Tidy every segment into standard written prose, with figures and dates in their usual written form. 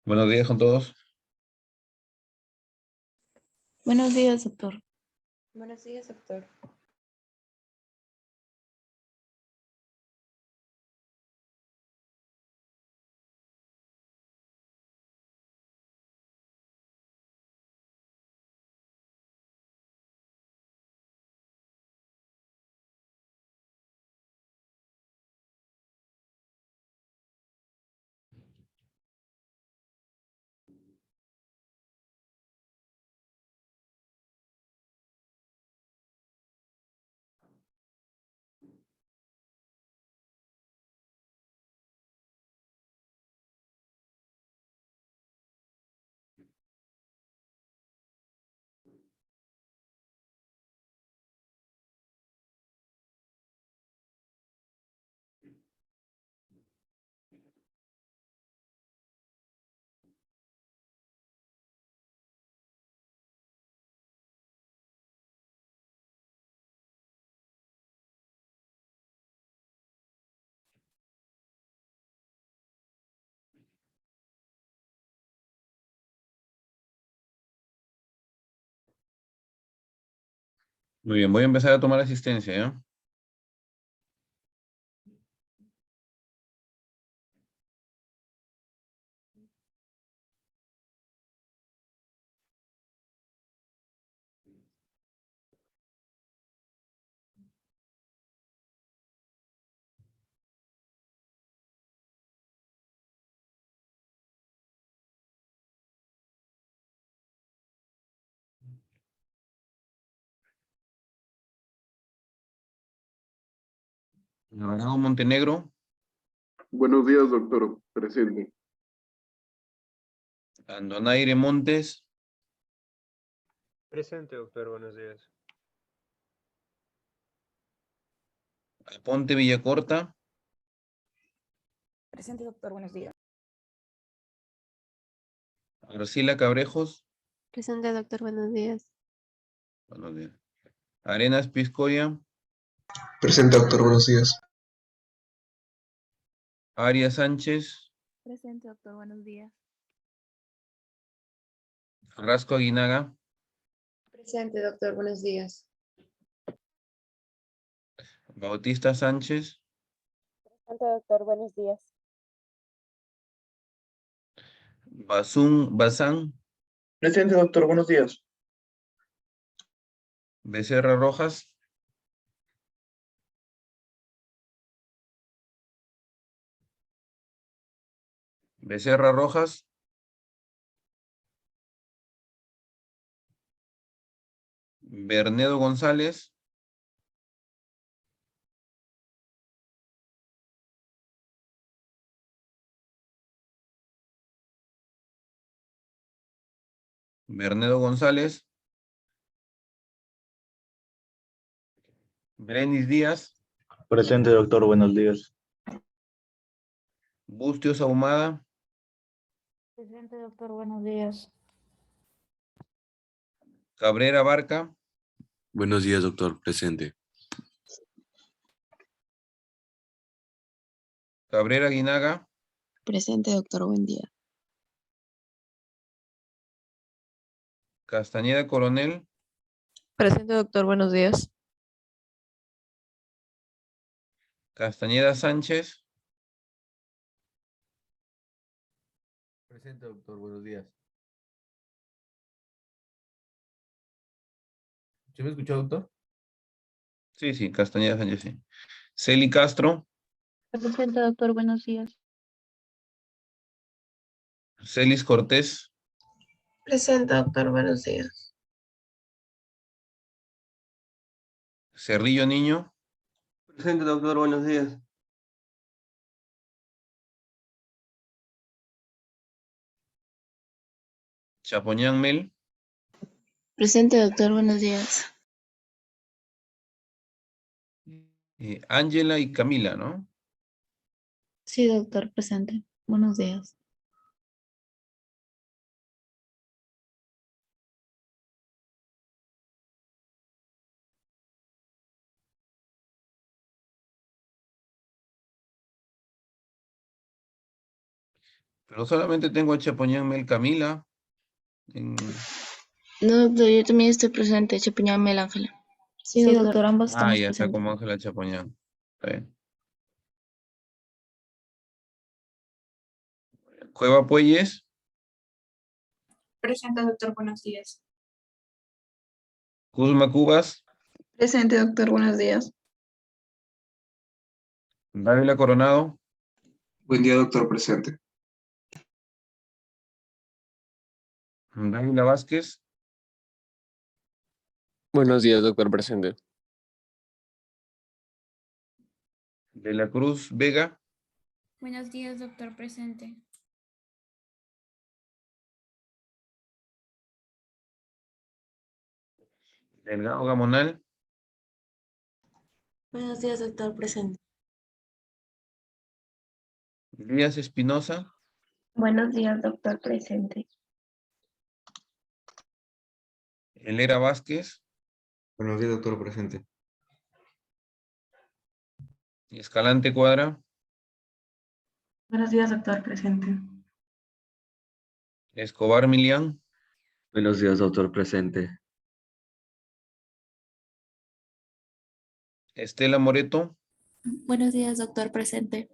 Buenos días con todos. Buenos días, doctor. Buenos días, doctor. Muy bien, voy a empezar a tomar asistencia, ¿ya? Navarro Montenegro, Buenos días, doctor. Presente. Andonaire Montes, Presente, doctor, buenos días. Aponte Villacorta, Presente, doctor. Buenos días. Arcila Cabrejos, Presente, doctor. Buenos días. buenos días. Arenas Piscoya, Presente, doctor, buenos días. Arias Sánchez, Presente, doctor. Buenos días. Carrasco Aguinaga, Presente, doctor. Buenos días. Bautista Sánchez, Presente, doctor. Buenos días. Bazán, Presente, doctor. Buenos días. Becerra Rojas, Becerra Rojas, Bernedo González, Bernedo González, Brenis Díaz, Presente, doctor. Buenos días. Bustios Ahumada, Presente, doctor. Buenos días. Cabrera Barca, Buenos días, doctor. Presente. Cabrera Aguinaga, Presente, doctor. Buen día. Castañeda Coronel, Presente, doctor. Buenos días. Castañeda Sánchez, Presente, doctor. Buenos días. ¿Sí me escuchó, doctor? sí, Castañeda Sánchez, sí. Celi Castro, Presente, doctor. Buenos días. Celis Cortés, Presente, doctor. Buenos días. Cerrillo Niño, Presente, doctor. Buenos días. Chapoñán Mel, Presente, doctor. Buenos días. Ángela y Camila, ¿no? Sí, doctor. Presente. Buenos días. Pero solamente tengo a Chapoñán Mel Camila. No, doctor, yo también estoy presente. Chapuñán Mel Ángela. Sí, doctor, ambos estamos Ya está presentes. como Ángela Chapoñán. Está bien. Cueva Puelles. Presente, doctor, buenos días. Kuzma Cubas. Presente, doctor, buenos días. Dávila Coronado. Buen día, doctor, presente. Dávila Vázquez. Buenos días, doctor presente. De la Cruz Vega. Buenos días, doctor presente. Delgado Gamonal. Buenos días, doctor presente. Díaz Espinosa. Buenos días, doctor presente. Helera Vázquez. Buenos días, doctor, presente. Escalante Cuadra. Buenos días, doctor presente. Escobar Milián. Buenos días, doctor presente. Estela Moreto. Buenos días, doctor presente.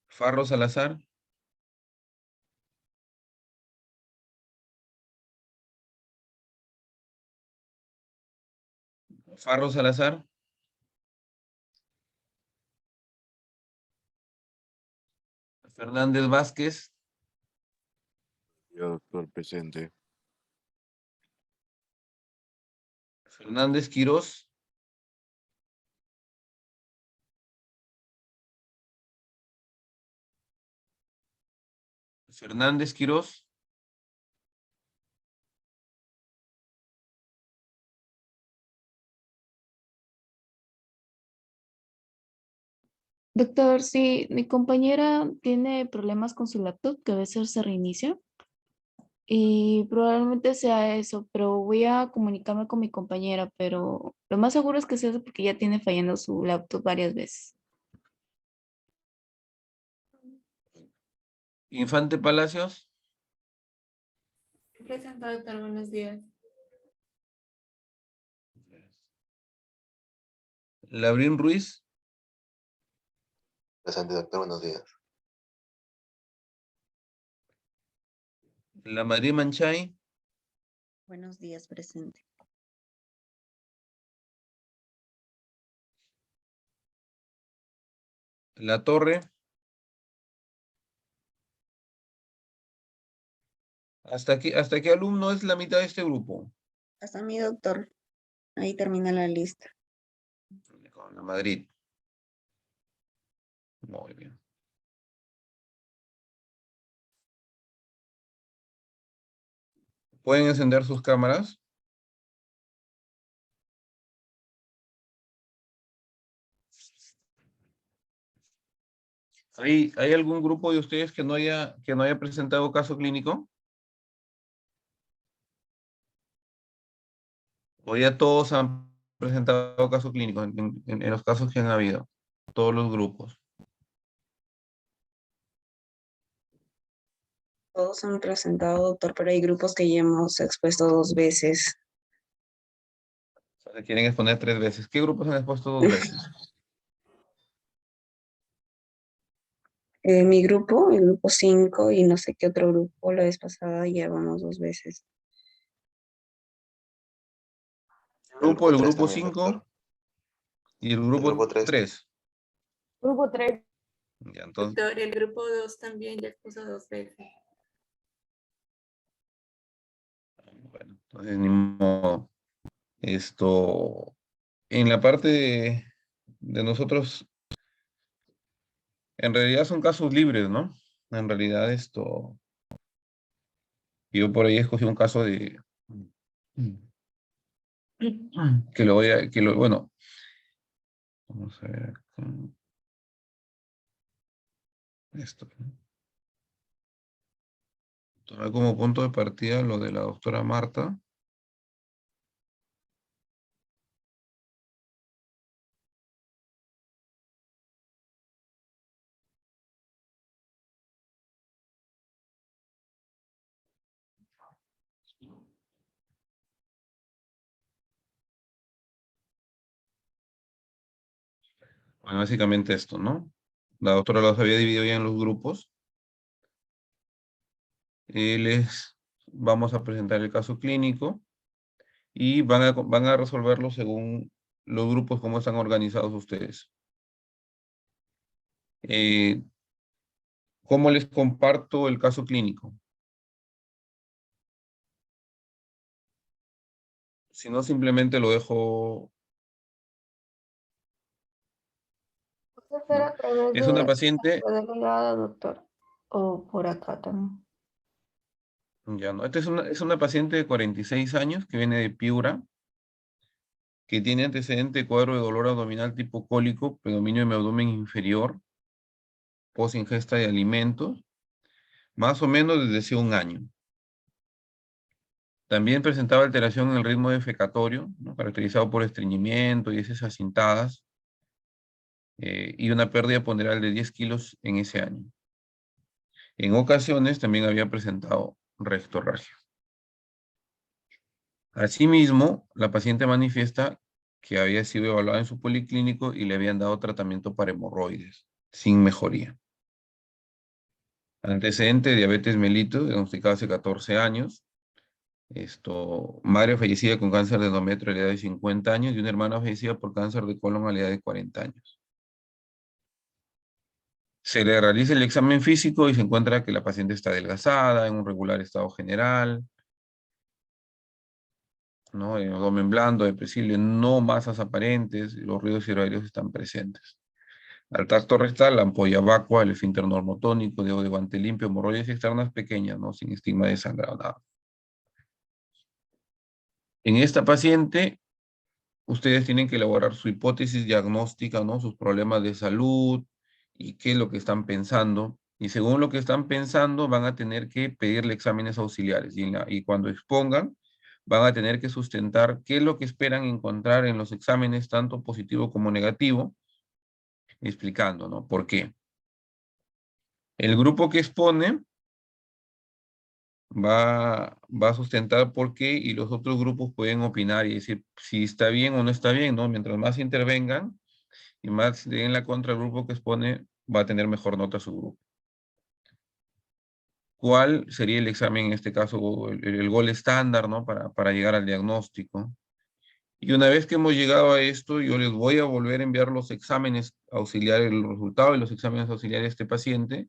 Farro Salazar. Farro Salazar. Fernández Vázquez. Yo, doctor presente. Fernández Quirós. Fernández Quirós. Doctor, sí, mi compañera tiene problemas con su laptop que a veces se reinicia y probablemente sea eso, pero voy a comunicarme con mi compañera, pero lo más seguro es que sea eso porque ya tiene fallando su laptop varias veces. Infante Palacios. Presente, doctor, buenos días. Labrín Ruiz. Presente, doctor, buenos días. La Madrid Manchay. Buenos días, presente. La Torre. ¿Hasta qué alumno es la mitad de este grupo? Hasta mi doctor. Ahí termina la lista. Con la Madrid. Muy bien. ¿Pueden encender sus cámaras? ¿Hay algún grupo de ustedes que no haya presentado caso clínico? ¿O ya todos han presentado caso clínico en los casos que han habido? Todos los grupos. Todos han presentado, doctor, pero hay grupos que ya hemos expuesto 2 veces. O sea, quieren exponer 3 veces. ¿Qué grupos han expuesto 2 veces? Mi grupo, el grupo 5 y no sé qué otro grupo, la vez pasada llevamos 2 veces. El grupo también, 5 doctor. y el grupo grupo tres. 3. Grupo 3. Ya, entonces, Doctor, el grupo 2 también ya expuso 2 veces. bueno, entonces ni modo. En la parte de nosotros, en realidad son casos libres, ¿no? En realidad yo por ahí escogí un caso bueno, vamos a ver acá. Esto, ¿no? Tomé como punto de partida lo de la doctora Marta. Bueno, básicamente esto, ¿no? La doctora los había dividido ya en los grupos. Les vamos a presentar el caso clínico y van a resolverlo según los grupos, cómo están organizados ustedes. ¿Cómo les comparto el caso clínico? Si no, simplemente lo dejo. ¿Puede ser a través Es una de paciente, la delegada, doctor? O por acá también. ya no, esta es una paciente de 46 años que viene de Piura, que tiene antecedente de cuadro de dolor abdominal tipo cólico, predominio de mi abdomen inferior, post ingesta de alimentos, más o menos desde hace un año. También presentaba alteración en el ritmo defecatorio, ¿no? Caracterizado por estreñimiento y heces acintadas, y una pérdida ponderal de 10 kilos en ese año. En ocasiones también había presentado rectorragia. Asimismo, la paciente manifiesta que había sido evaluada en su policlínico y le habían dado tratamiento para hemorroides, sin mejoría. Antecedente de diabetes mellitus, diagnosticado hace 14 años. Madre fallecida con cáncer de endometrio a la edad de 50 años y una hermana fallecida por cáncer de colon a la edad de 40 años. Se le realiza el examen físico y se encuentra que la paciente está adelgazada, en un regular estado general, ¿no? El abdomen blando, depresible, no masas aparentes, los ruidos aéreos están presentes. Al tacto rectal, la ampolla vacua, el esfínter normotónico, dedo de guante limpio, hemorroides externas pequeñas, ¿no? Sin estigma de sangrado, nada. En esta paciente, ustedes tienen que elaborar su hipótesis diagnóstica, ¿no? Sus problemas de salud y qué es lo que están pensando. Y según lo que están pensando, van a tener que pedirle exámenes auxiliares. Y cuando expongan, van a tener que sustentar qué es lo que esperan encontrar en los exámenes, tanto positivo como negativo, explicando, ¿no? ¿Por qué? El grupo que expone va a sustentar por qué y los otros grupos pueden opinar y decir si está bien o no está bien, ¿no? Mientras más intervengan y más den la contra el grupo que expone, va a tener mejor nota su grupo. ¿Cuál sería el examen en este caso, el gol estándar, ¿no? Para llegar al diagnóstico? Y una vez que hemos llegado a esto, yo les voy a volver a enviar los exámenes auxiliares, los resultados de los exámenes auxiliares de este paciente,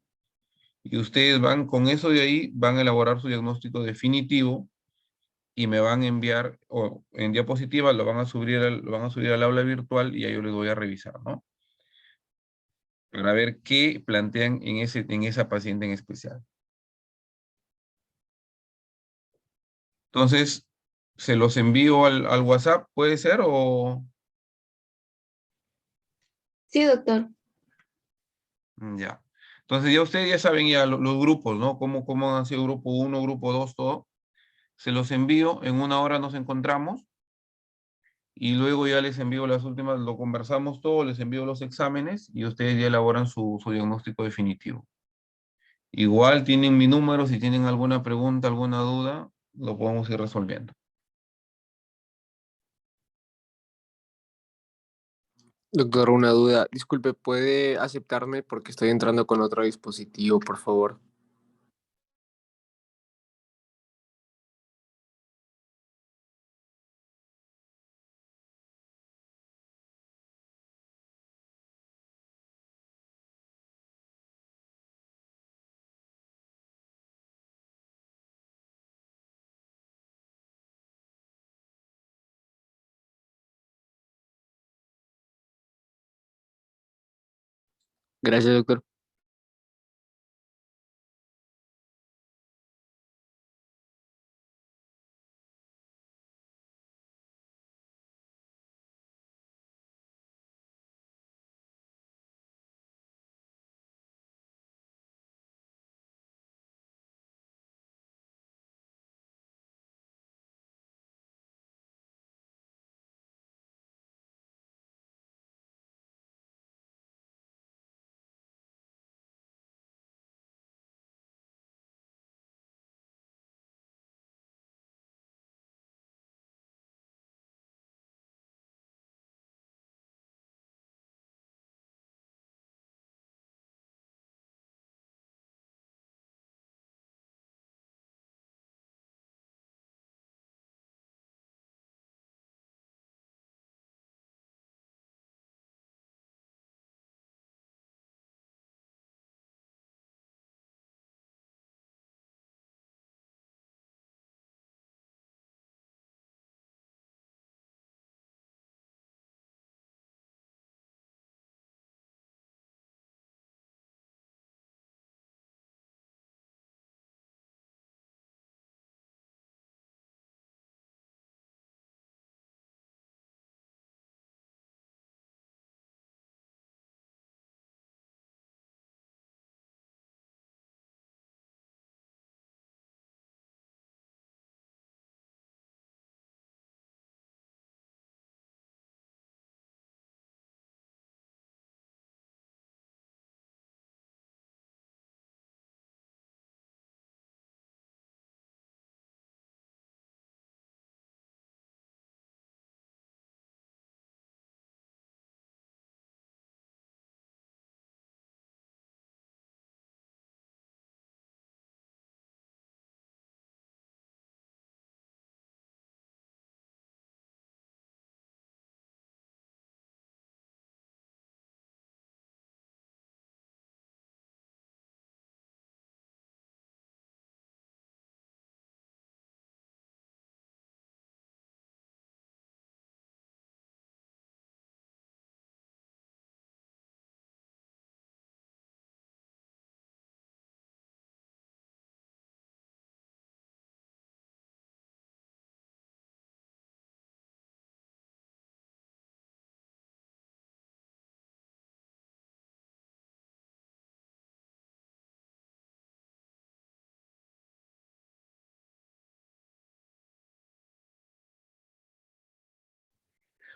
y ustedes van, con eso de ahí, van a elaborar su diagnóstico definitivo y me van a enviar, o en diapositiva lo van a subir al aula virtual y ahí yo les voy a revisar, ¿no? Para ver qué plantean en esa paciente en especial. Entonces, se los envío al WhatsApp, ¿puede ser? O Sí, doctor. ya. Entonces ya ustedes ya saben ya los grupos, ¿no? Cómo han sido grupo uno, grupo 2, todo. Se los envío, en una hora nos encontramos y luego ya les envío las últimas, lo conversamos todo, les envío los exámenes y ustedes ya elaboran su diagnóstico definitivo. Igual tienen mi número, si tienen alguna pregunta, alguna duda, lo podemos ir resolviendo. Doctor, una duda. Disculpe, ¿puede aceptarme porque estoy entrando con otro dispositivo, por favor? Gracias, doctor.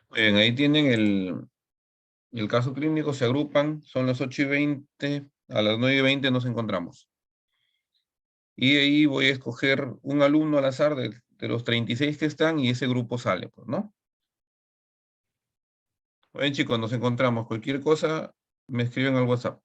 Muy bien, ahí tienen el caso clínico, se agrupan, son las 8:20, a las 9:20 nos encontramos. Y ahí voy a escoger un alumno al azar de los 36 que están y ese grupo sale, pues, ¿no? Bien, chicos, nos encontramos. Cualquier cosa, me escriben al WhatsApp.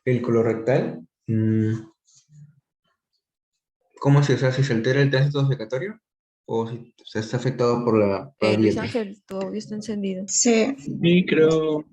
El colorectal, ¿cómo se, o sea, si se altera el tránsito defecatorio o si se está afectado por la Luis dieta? Ángel, tu audio está encendido. Sí, Sí, creo.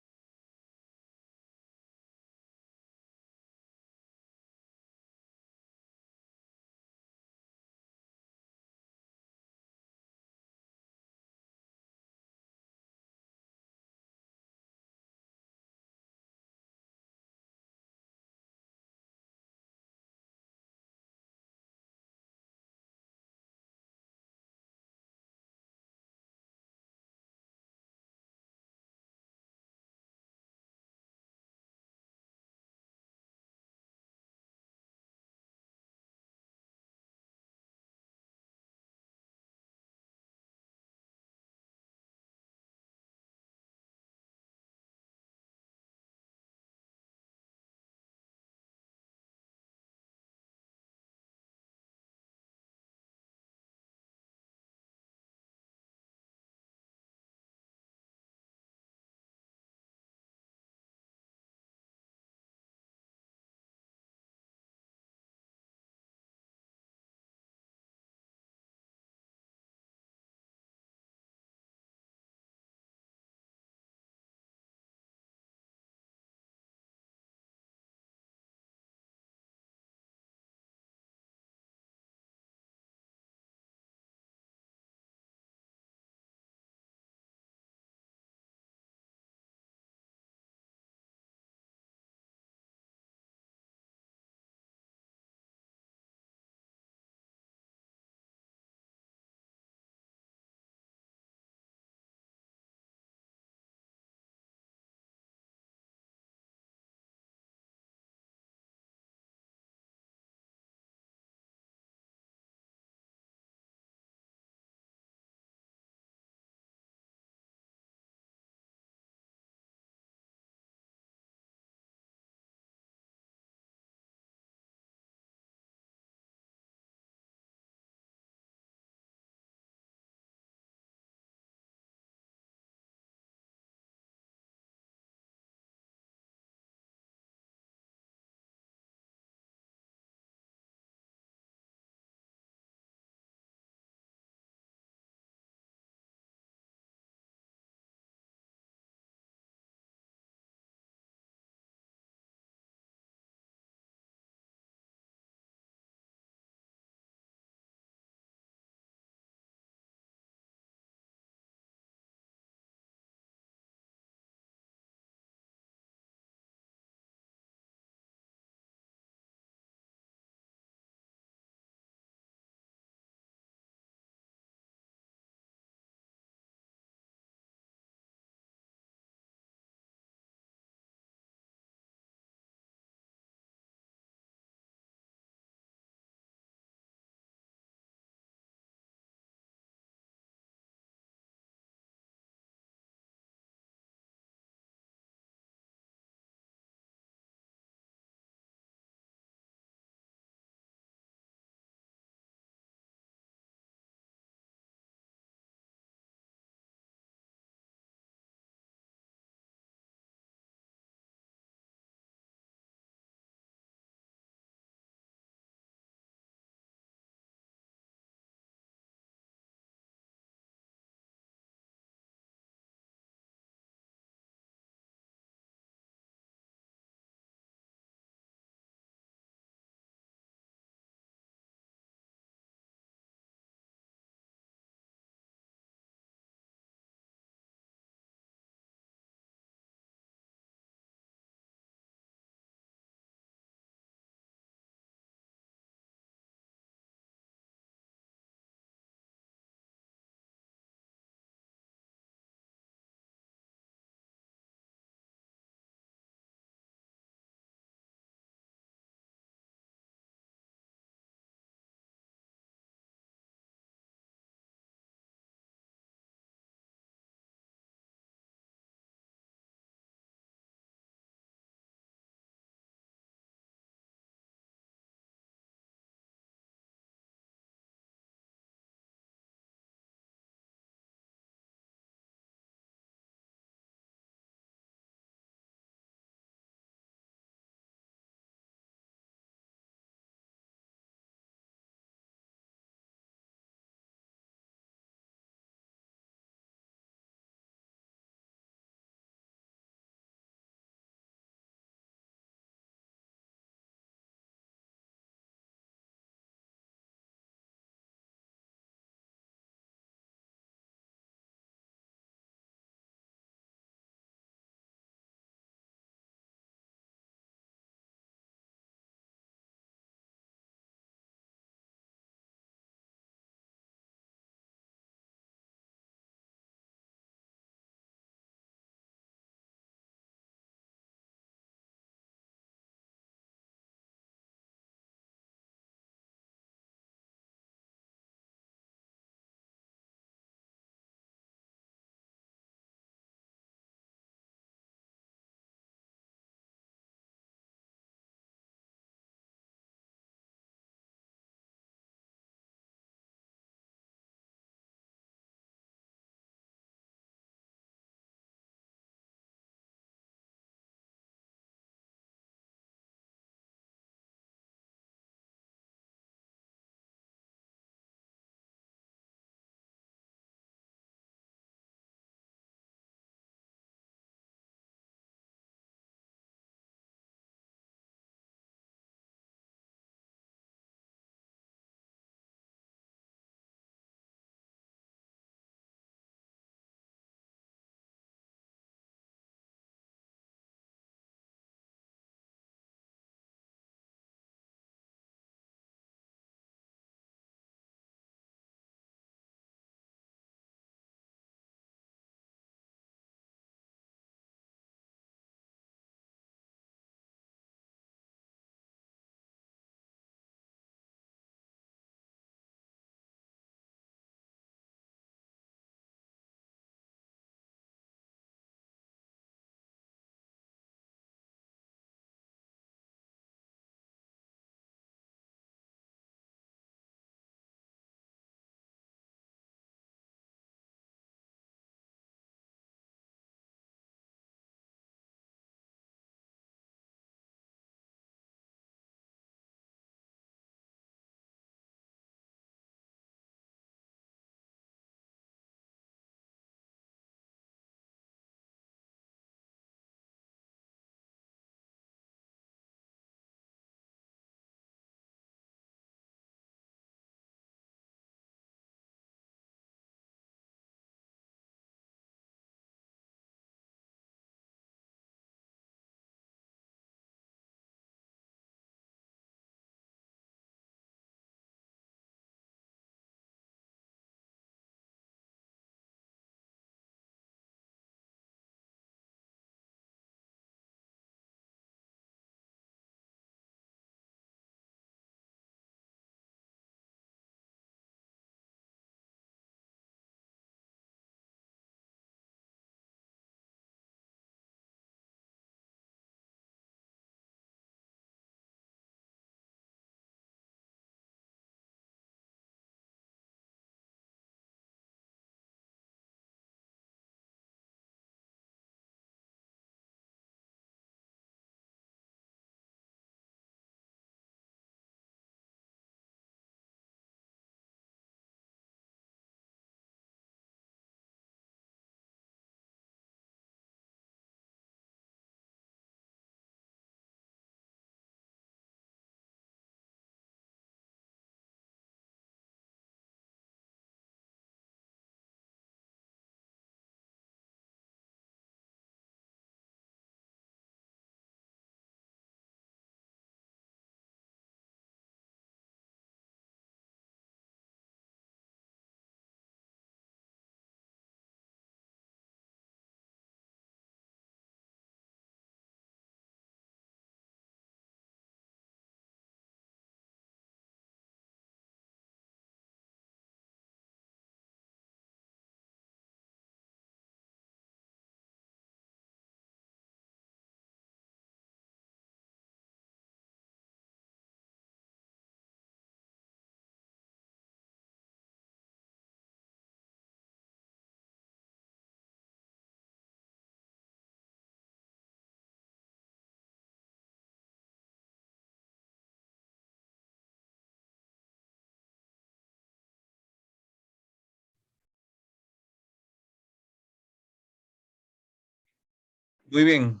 Muy bien.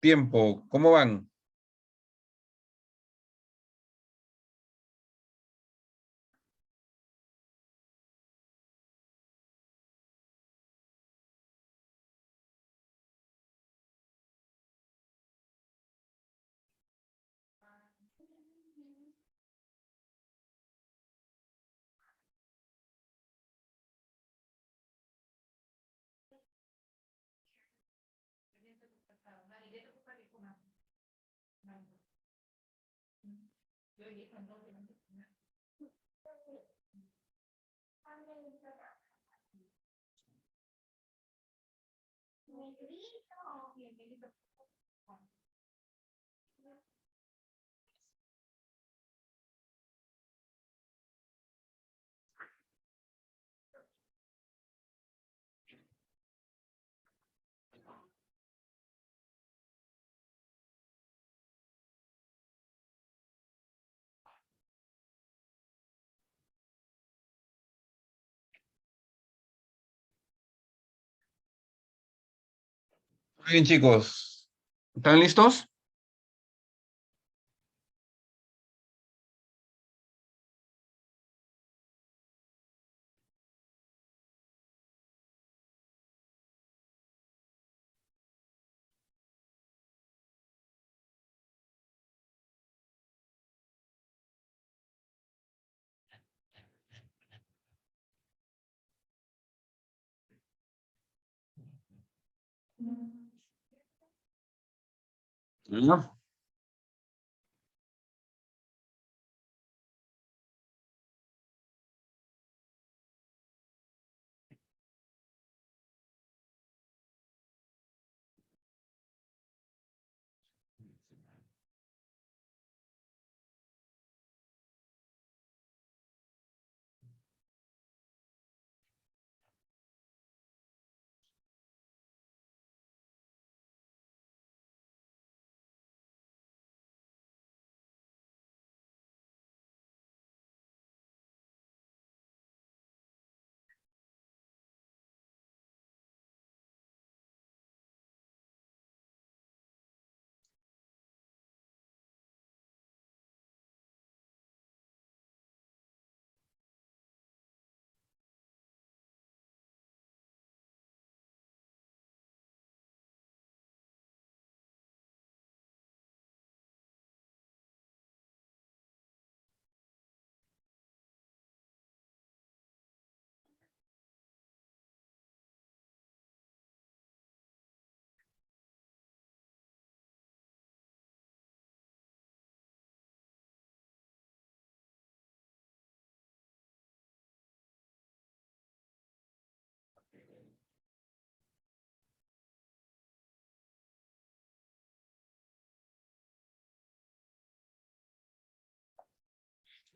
Tiempo. ¿Cómo van? Muy bien, chicos. ¿Están listos? No.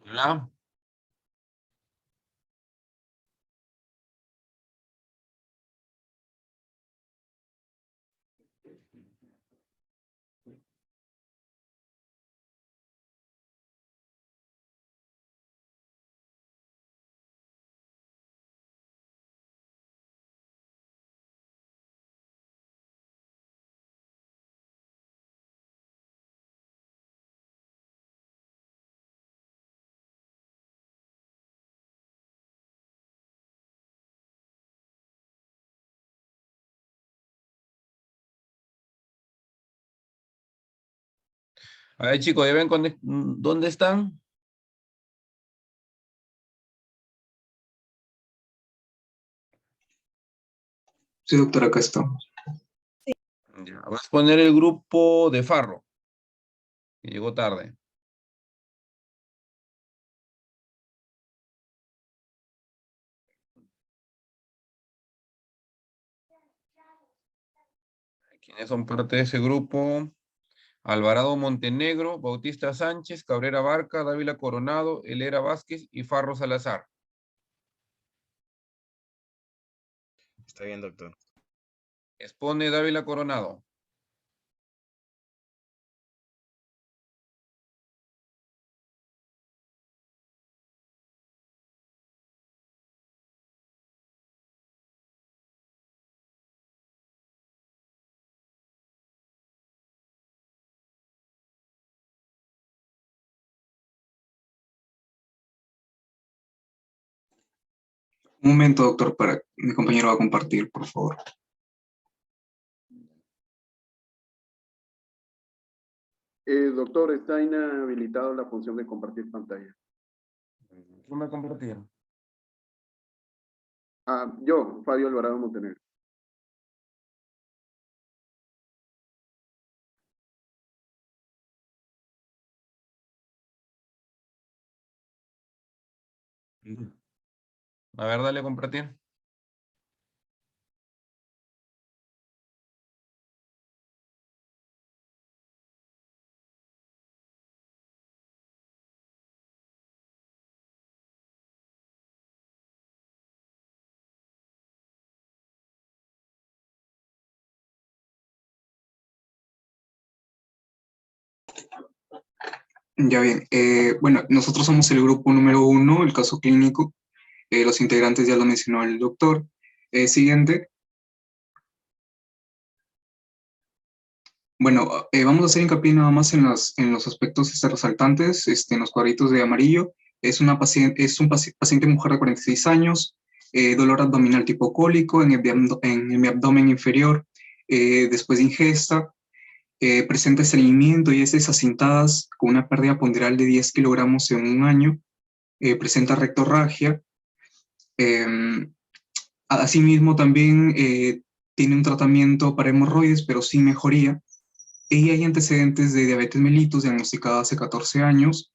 Hola. A ver, chicos, ¿ya ven dónde están? Sí, doctor, acá estamos. Ya, vas a poner el grupo de Farro, que llegó tarde. ¿Quiénes son parte de ese grupo? Alvarado Montenegro, Bautista Sánchez, Cabrera Barca, Dávila Coronado, Helera Vázquez y Farro Salazar. Está bien, doctor. Expone Dávila Coronado. Un momento, doctor, para mi compañero va a compartir, por favor. Doctor, está inhabilitada la función de compartir pantalla. ¿Quién va a compartir? Yo, Fabio Alvarado Montenegro. A ver, dale a compartir. Ya bien, bueno, nosotros somos el grupo número 1, el caso clínico. Los integrantes ya lo mencionó el doctor. Siguiente. Bueno, vamos a hacer hincapié nada más en los aspectos resaltantes, en los cuadritos de amarillo. Es un paciente mujer de 46 años, dolor abdominal tipo cólico en el abdomen inferior, después de ingesta, presenta estreñimiento y heces acintadas con una pérdida ponderal de 10 kilogramos en un año, presenta rectorragia. Asimismo, también tiene un tratamiento para hemorroides, pero sin mejoría. Y hay antecedentes de diabetes mellitus diagnosticada hace 14 años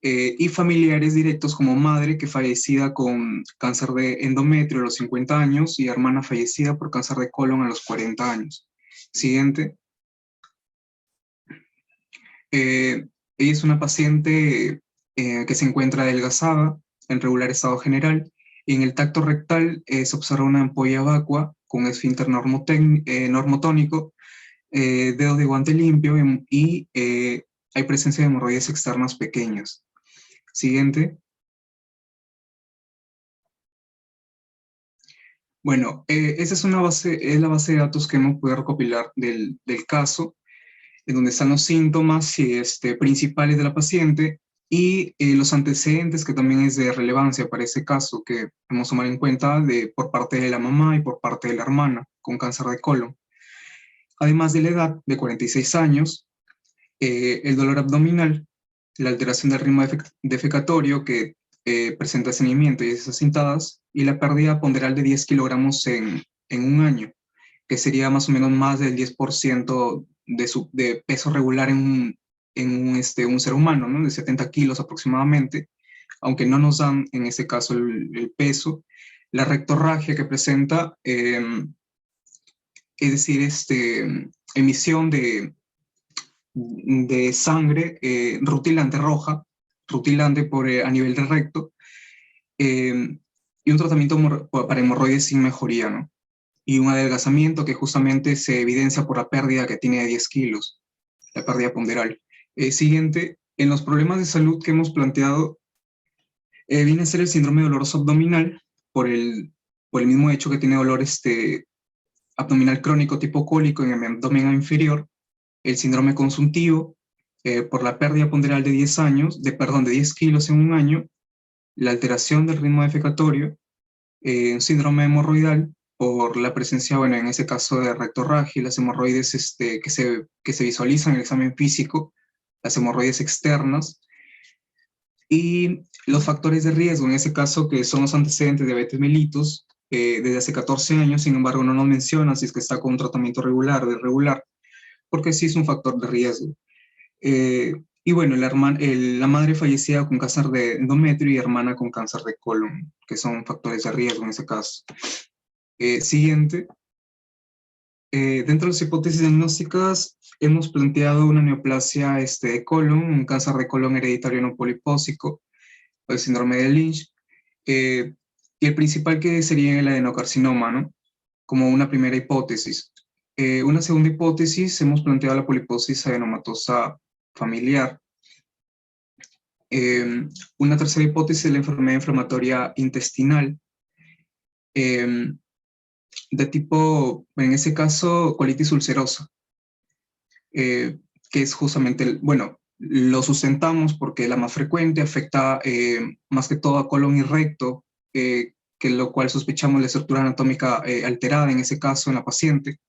y familiares directos como madre que fallecida con cáncer de endometrio a los 50 años y hermana fallecida por cáncer de colon a los 40 años. Siguiente. Ella es una paciente que se encuentra adelgazada, en regular estado general, y en el tacto rectal se observa una ampolla vacua con esfínter normotónico, dedos de guante limpio y hay presencia de hemorroides externas pequeñas. Siguiente. Bueno, esa es la base de datos que hemos podido recopilar del caso, en donde están los síntomas principales de la paciente y los antecedentes, que también es de relevancia para ese caso, que hemos tomado en cuenta por parte de la mamá y por parte de la hermana con cáncer de colon. Además de la edad de 46 años, el dolor abdominal, la alteración del ritmo defecatorio que presenta estreñimiento y heces cintadas, y la pérdida ponderal de 10 kilogramos en un año, que sería más o menos más del 10% de peso regular en un ser humano, ¿no? De 70 kilos aproximadamente, aunque no nos dan en este caso el peso. La rectorragia que presenta, es decir, emisión de sangre rutilante roja, rutilante a nivel del recto, y un tratamiento para hemorroides sin mejoría, ¿no? Y un adelgazamiento que justamente se evidencia por la pérdida que tiene de 10 kilos, la pérdida ponderal. Siguiente, en los problemas de salud que hemos planteado, viene a ser el síndrome doloroso abdominal, por el mismo hecho que tiene dolor abdominal crónico tipo cólico en el abdomen inferior, el síndrome consuntivo, por la pérdida ponderal de 10 kilos en un año, la alteración del ritmo defecatorio, un síndrome hemorroidal, por la presencia, bueno, en ese caso de rectorragia y las hemorroides que se visualizan en el examen físico, las hemorroides externas, y los factores de riesgo, en ese caso que son los antecedentes de diabetes mellitus, desde hace 14 años, sin embargo no nos menciona si es que está con un tratamiento regular o irregular, porque sí es un factor de riesgo. Y bueno, la madre fallecida con cáncer de endometrio y hermana con cáncer de colon, que son factores de riesgo en ese caso. Siguiente. Dentro de las hipótesis diagnósticas, hemos planteado una neoplasia de colon, un cáncer de colon hereditario no polipósico, o el síndrome de Lynch, y el principal que sería el adenocarcinoma, ¿no? Como una primera hipótesis. Una segunda hipótesis, hemos planteado la poliposis adenomatosa familiar. Una tercera hipótesis es la enfermedad inflamatoria intestinal, de tipo, en ese caso, colitis ulcerosa, que es justamente, bueno, lo sustentamos porque la más frecuente afecta más que todo a colon y recto, que que lo cual sospechamos la estructura anatómica alterada, en ese caso en la paciente,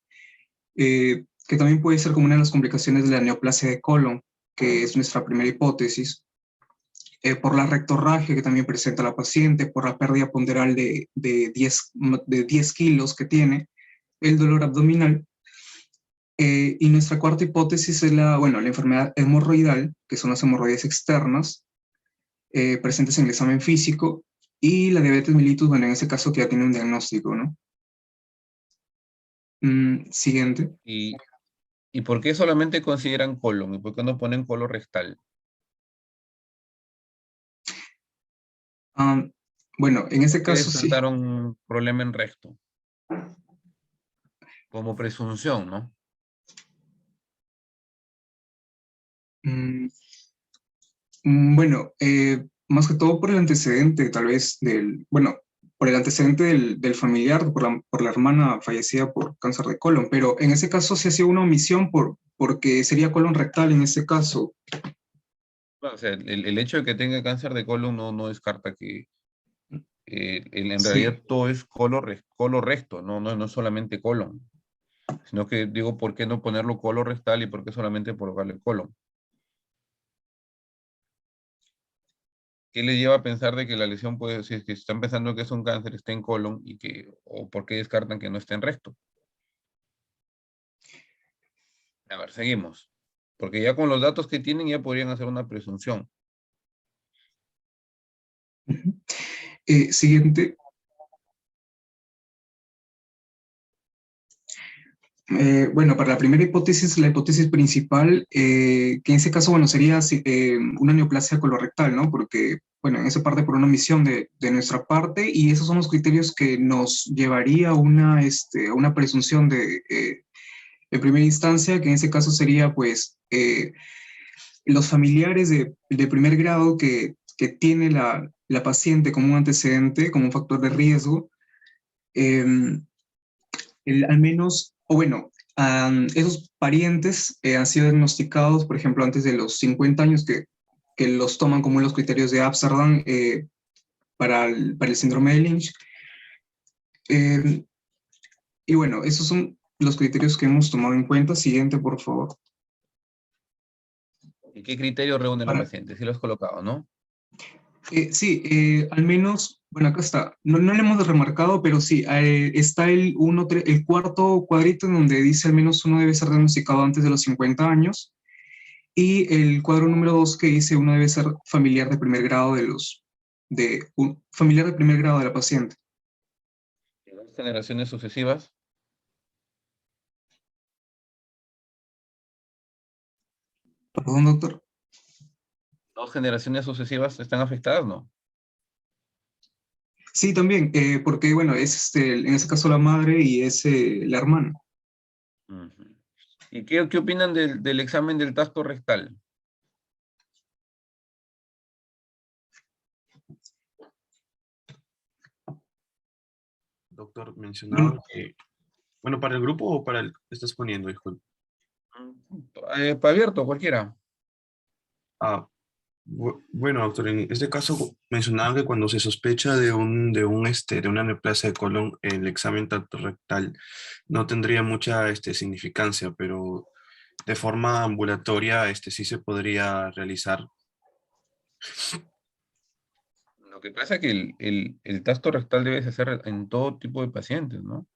que también puede ser como una de las complicaciones de la neoplasia de colon, que es nuestra primera hipótesis, por la rectorragia que también presenta la paciente, por la pérdida ponderal de 10 kilos que tiene, el dolor abdominal. Y nuestra cuarta hipótesis es la enfermedad hemorroidal, que son las hemorroides externas, presentes en el examen físico, y la diabetes mellitus, bueno, en ese caso que ya tiene un diagnóstico, ¿no? Siguiente. ¿Y por qué solamente consideran colon? ¿Y por qué no ponen colorectal? Bueno, en ese ¿Por qué caso sí. descartaron un problema en recto? Como presunción, ¿no? Bueno, más que todo por el antecedente, tal vez, por el antecedente del familiar, por la hermana fallecida por cáncer de colon, pero en ese caso sí ha sido una omisión porque sería colon rectal en ese caso. O sea, el hecho de que tenga cáncer de colon no descarta que en Sí. realidad todo es colorecto, no solamente colon. Sino que digo, ¿por qué no ponerlo colorectal y por qué solamente colocarle colon? ¿Qué le lleva a pensar de que la lesión puede, si es que están pensando que es un cáncer, está en colon o por qué descartan que no esté en recto? A ver, seguimos. Porque ya con los datos que tienen ya podrían hacer una presunción. Siguiente. Bueno, para la primera hipótesis, la hipótesis principal, que en ese caso, bueno, sería una neoplasia colorectal, ¿no? Porque, bueno, en esa parte por una omisión de nuestra parte, y esos son los criterios que nos llevaría a una presunción de primera instancia, que en ese caso sería, pues, los familiares de primer grado que tiene la paciente como un antecedente, como un factor de riesgo, al menos, o bueno, esos parientes han sido diagnosticados, por ejemplo, antes de los 50 años, que los toman como los criterios de Amsterdam para el síndrome de Lynch. Y bueno, esos son los criterios que hemos tomado en cuenta. Siguiente, por favor. ¿Y qué criterios reúne la paciente? Sí lo has colocado, ¿no? Sí, al menos, bueno, acá está. No lo hemos remarcado, pero sí, está el cuarto cuadrito en donde dice al menos uno debe ser diagnosticado antes de los 50 años. Y el cuadro número 2 que dice uno debe ser familiar de primer grado familiar de primer grado de la paciente. ¿Las generaciones sucesivas? Perdón, doctor. ¿Dos generaciones sucesivas están afectadas, no? Sí, también, porque, bueno, es en ese caso la madre y es la hermana. ¿Y qué opinan del examen del tacto rectal? Doctor, mencionaban que, bueno, ¿para el grupo o para el que estás poniendo? Disculpe. Para abierto, cualquiera. Bueno, doctor, en este caso mencionaban que cuando se sospecha de una neoplasia de colon, el examen tacto rectal no tendría mucha significancia, pero de forma ambulatoria sí se podría realizar. Lo que pasa es que el tacto rectal debe hacer en todo tipo de pacientes, ¿no?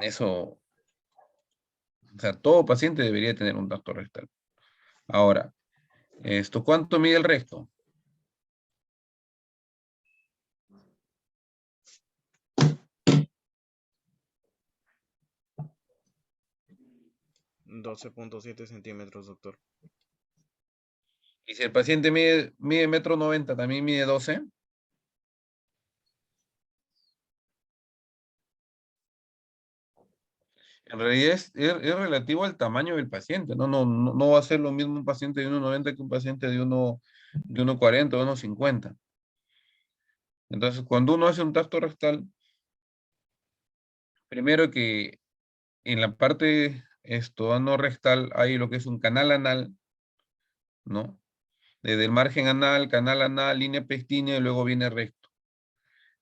Eso, o sea, todo paciente debería tener un tacto rectal. Ahora, ¿cuánto mide el recto? $12.7 centímetros, doctor. Y si el paciente mide 1,90 m, ¿también mide 12? En realidad es relativo al tamaño del paciente, no va a ser lo mismo un paciente de 1,90 que un paciente de 1,40 o 1,50. Entonces, cuando uno hace un tacto rectal, primero que en la parte ano rectal hay lo que es un canal anal, ¿no? Desde el margen anal, canal anal, línea pectínea y luego viene recto.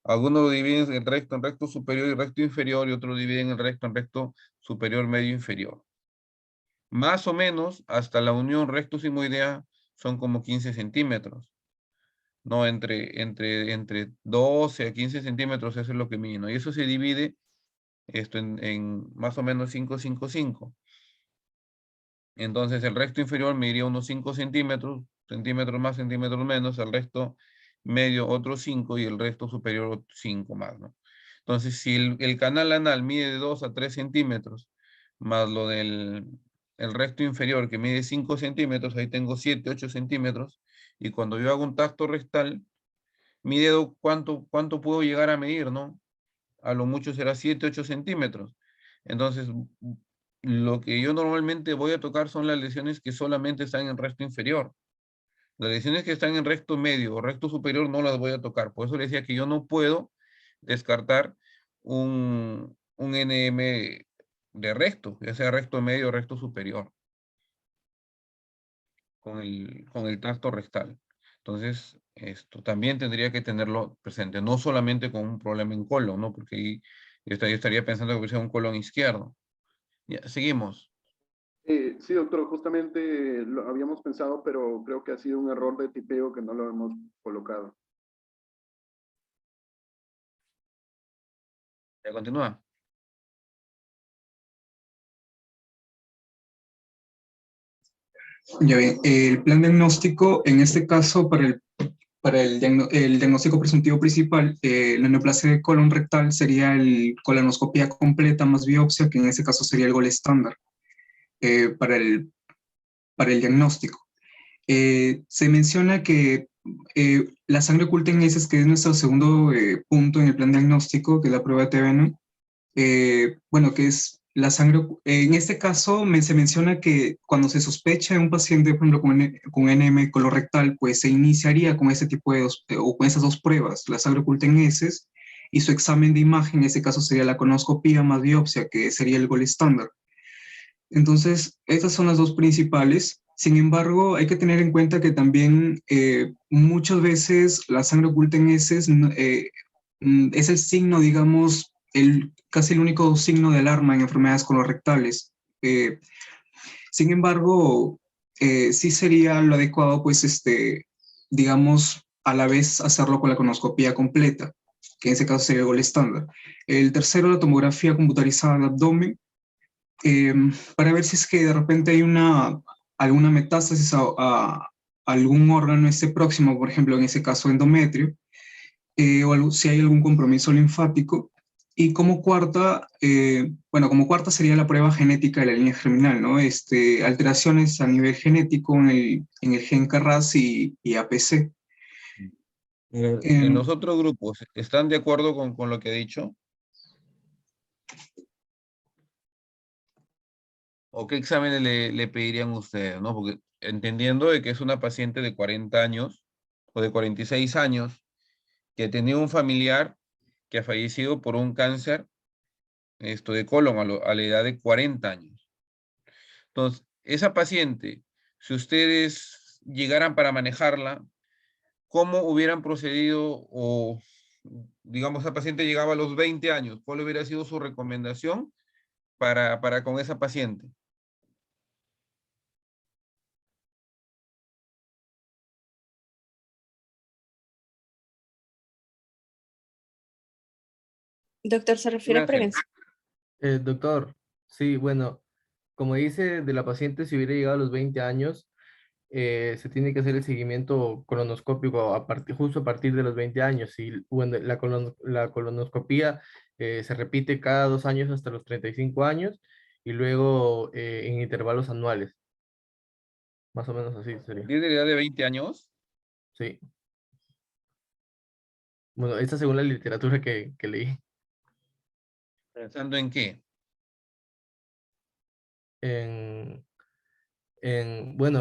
Algunos lo dividen en recto superior y recto inferior, y otros lo dividen en recto superior, medio inferior. Más o menos, hasta la unión recto sigmoidea son como 15 centímetros. No, entre 12 a 15 centímetros, eso es lo que mide, ¿no? Y eso se divide esto en más o menos 5, 5, 5. Entonces el recto inferior mediría unos 5 centímetros, centímetros más, centímetros menos, el resto medio otros 5 y el resto superior 5 más, ¿no? Entonces si el canal anal mide de 2 a 3 centímetros, más lo del el recto inferior que mide 5 centímetros, ahí tengo 7, 8 centímetros, y cuando yo hago un tacto rectal, mi dedo, ¿cuánto puedo llegar a medir, no? A lo mucho será 7, 8 centímetros. Entonces, lo que yo normalmente voy a tocar son las lesiones que solamente están en recto inferior. Las lesiones que están en recto medio o recto superior no las voy a tocar. Por eso le decía que yo no puedo descartar un NM de recto, ya sea recto medio o recto superior, con el tacto rectal. Entonces, esto también tendría que tenerlo presente, no solamente con un problema en colon, ¿no? Porque ahí yo estaría pensando que sea un colon izquierdo. Ya, seguimos. Sí, doctor, justamente lo habíamos pensado, pero creo que ha sido un error de tipeo que no lo hemos colocado. Ya continúa. Ya bien, el plan diagnóstico, en este caso, el diagnóstico presuntivo principal, la neoplasia de colon rectal sería el colonoscopia completa más biopsia, que en ese caso sería el gol estándar para el diagnóstico. Se menciona que la sangre oculta en heces, que es nuestro segundo punto en el plan diagnóstico, que es la prueba de TBN, bueno, que es la sangre, en este caso se menciona que cuando se sospecha de un paciente, por ejemplo, con NM colorectal, pues se iniciaría con ese tipo o con esas dos pruebas, la sangre oculta en heces y su examen de imagen, en ese caso sería la colonoscopia más biopsia, que sería el gol estándar. Entonces, estas son las dos principales. Sin embargo, hay que tener en cuenta que también muchas veces la sangre oculta en heces es el signo, digamos, casi el único signo de alarma en enfermedades colorectales. Sin embargo, sí sería lo adecuado, pues, digamos, a la vez hacerlo con la colonoscopia completa, que en ese caso sería el gol estándar. El tercero, la tomografía computarizada del abdomen, para ver si es que de repente hay alguna metástasis a algún órgano próximo, por ejemplo, en ese caso endometrio, o si hay algún compromiso linfático. Y como cuarta, como cuarta sería la prueba genética de la línea germinal, ¿no? Alteraciones a nivel genético en el gen KRAS y APC. En los otros grupos, ¿están de acuerdo con lo que he dicho? ¿O qué exámenes le pedirían ustedes, no? Porque entendiendo de que es una paciente de 40 años o de 46 años que tenía un familiar que ha fallecido por un cáncer de colon a la edad de 40 años. Entonces, esa paciente, si ustedes llegaran para manejarla, ¿cómo hubieran procedido? O, digamos, esa paciente llegaba a los 20 años, ¿cuál hubiera sido su recomendación para con esa paciente? Doctor, ¿se refiere a prevención? Doctor, sí, bueno, como dice de la paciente, si hubiera llegado a los 20 años, se tiene que hacer el seguimiento colonoscópico justo a partir de los 20 años. Y bueno, la colonoscopía se repite cada 2 años hasta los 35 años y luego en intervalos anuales. Más o menos así sería. ¿Tiene la edad de 20 años? Sí. Bueno, esta según la literatura que leí. ¿Pensando en qué? Bueno,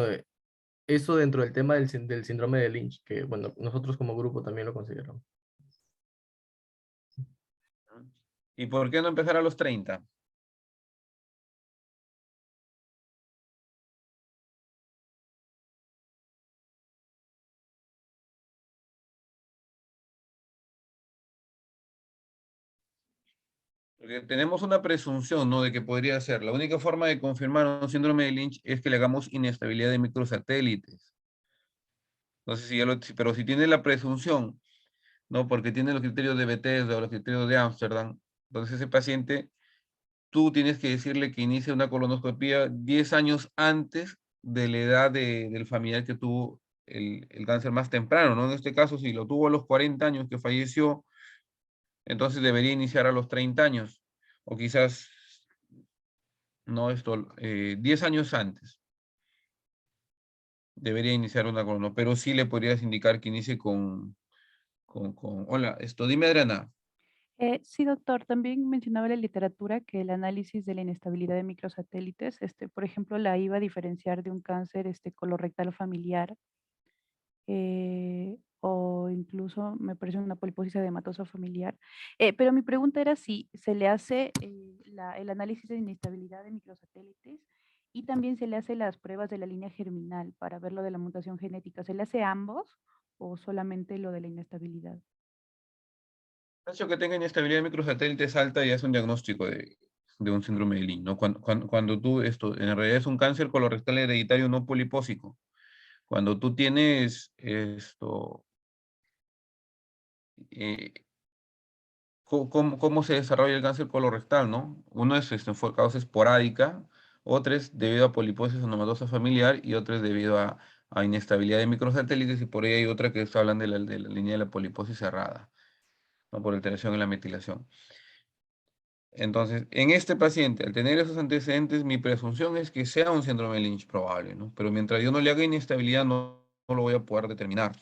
eso dentro del tema del síndrome de Lynch, que bueno, nosotros como grupo también lo consideramos. ¿Y por qué no empezar a los 30? Porque tenemos una presunción, ¿no? De que podría ser. La única forma de confirmar un síndrome de Lynch es que le hagamos inestabilidad de microsatélites. Entonces, pero si tiene la presunción, ¿no? Porque tiene los criterios de Bethesda o los criterios de Ámsterdam, entonces ese paciente, tú tienes que decirle que inicie una colonoscopia 10 años antes de la edad del familiar que tuvo el cáncer más temprano, ¿no? En este caso, si lo tuvo a los 40 años que falleció, entonces debería iniciar a los 30 años, o quizás, no, 10 años antes debería iniciar una colonoscopia, pero sí le podrías indicar que inicie hola, dime Adriana. Sí, doctor, también mencionaba la literatura que el análisis de la inestabilidad de microsatélites, por ejemplo, la iba a diferenciar de un cáncer colorectal familiar, o incluso me parece una poliposis edematosa familiar. Pero mi pregunta era si se le hace el análisis de inestabilidad de microsatélites y también se le hace las pruebas de la línea germinal para ver lo de la mutación genética. ¿Se le hace ambos o solamente lo de la inestabilidad? El hecho que tenga inestabilidad de microsatélites alta ya es un diagnóstico de un síndrome de Lynch, ¿no? Cuando tú, en realidad es un cáncer colorectal hereditario no polipósico. Cuando tú tienes ¿cómo se desarrolla el cáncer colorectal, no? Uno es por causa esporádica, otro es debido a poliposis anomatosa familiar y otro es debido a inestabilidad de microsatélites, y por ahí hay otra que está hablando de la línea de la poliposis cerrada, ¿no? Por alteración en la metilación. Entonces, en este paciente, al tener esos antecedentes, mi presunción es que sea un síndrome de Lynch probable, ¿no? Pero mientras yo no le haga inestabilidad, no lo voy a poder determinar.